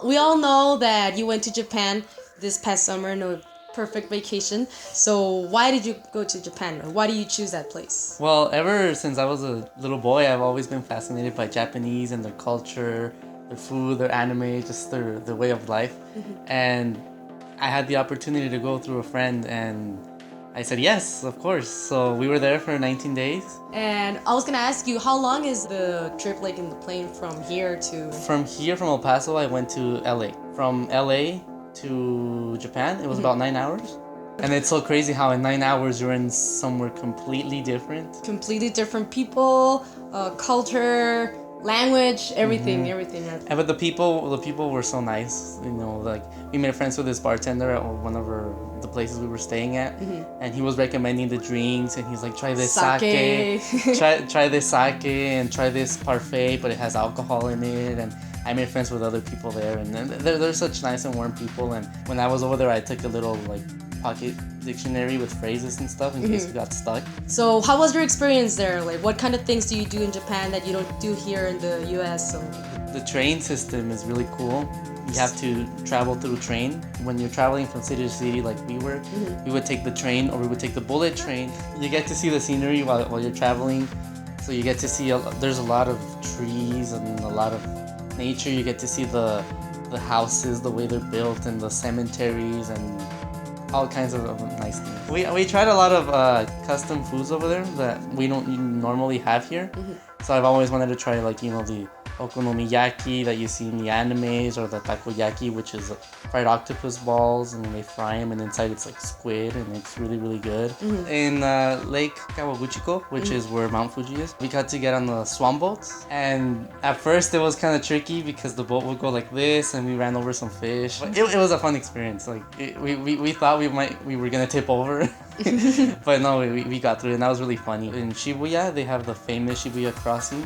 we all know that you went to Japan this past summer in a perfect vacation. So why did you go to Japan? Or why do you choose that place? Well, ever since I was a little boy, I've always been fascinated by Japanese and their culture, their food, their anime, just their way of life. And I had the opportunity to go through a friend, and I said yes, of course. So we were there for 19 days. And I was gonna ask you, how long is the trip like in the plane from here to? From here, from El Paso, I went to LA. From LA to Japan, it was about 9 hours. And it's so crazy how in 9 hours you're in somewhere completely different. Completely different people, culture, language, everything. And but the people were so nice. You know, like we made friends with this bartender at one of the places we were staying at, and he was recommending the drinks, and he's like, try this sake, try this sake, and try this parfait, but it has alcohol in it. And I made friends with other people there, and they're such nice and warm people. And when I was over there, I took a little like pocket dictionary with phrases and stuff in case we got stuck. So how was your experience there? Like, what kind of things do you do in Japan that you don't do here in the U.S.? So The train system is really cool. You have to travel through train. When you're traveling from city to city like we were, we would take the train or we would take the bullet train. You get to see the scenery while you're traveling. So you get to see, there's a lot of trees and a lot of nature. You get to see the houses, the way they're built, and the cemeteries and all kinds of nice things. We tried a lot of custom foods over there that we don't normally have here. So I've always wanted to try like, you know, the okonomiyaki that you see in the animes, or the takoyaki, which is fried octopus balls, and they fry them, and inside it's like squid, and it's really, really good. In Lake Kawaguchiko, which is where Mount Fuji is, we got to get on the swan boats, and at first it was kind of tricky because the boat would go like this, and we ran over some fish. But it was a fun experience. Like we thought we were gonna tip over, but no, we got through it, and that was really funny. In Shibuya, they have the famous Shibuya crossing,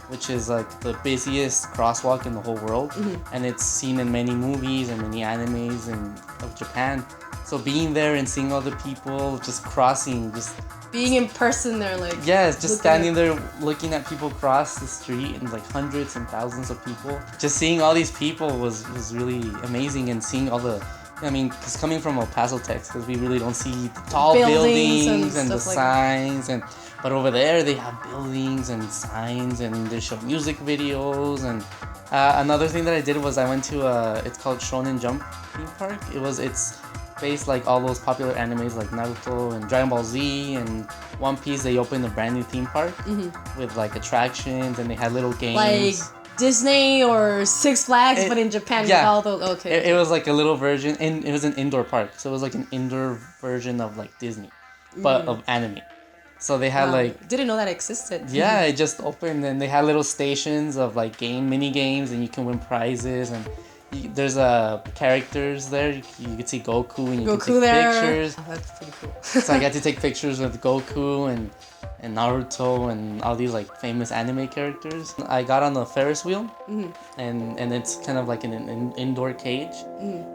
which is like the busiest crosswalk in the whole world, and it's seen in many movies and many animes of Japan. So being there and seeing all the people just crossing, just being in person there, like just standing there looking at people cross the street, and like hundreds and thousands of people, just seeing all these people was really amazing. And seeing all the, I mean, because coming from El Paso, Texas, we really don't see the tall buildings and the signs, but over there they have buildings and signs, and they show music videos. And another thing that I did was I went to it's called Shonen Jump theme park. It's based like all those popular animes like Naruto and Dragon Ball Z and One Piece. They opened a brand new theme park with like attractions, and they had little games. Like Disney or Six Flags, but in Japan. With all those, It was like a little version, and it was an indoor park, so it was like an indoor version of like Disney, but of anime. So they had like, didn't know that existed. Yeah, it just opened, and they had little stations of like mini games, and you can win prizes, and there's characters there. You could see Goku, and you can take pictures. Oh, that's pretty cool. So I got to take pictures with Goku and Naruto and all these like famous anime characters. I got on the Ferris wheel, and it's kind of like an indoor cage,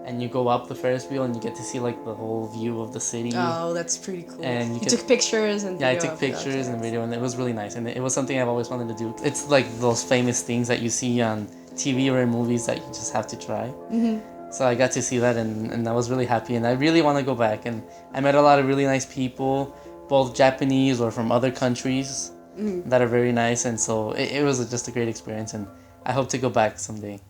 and you go up the Ferris wheel, and you get to see like the whole view of the city. Oh, that's pretty cool. And you took pictures and I took pictures and video, and it was really nice, and it was something I've always wanted to do. It's like those famous things that you see on TV or in movies that you just have to try. So I got to see that, and I was really happy, and I really want to go back. And I met a lot of really nice people, both Japanese or from other countries that are very nice, and so it was just a great experience, and I hope to go back someday.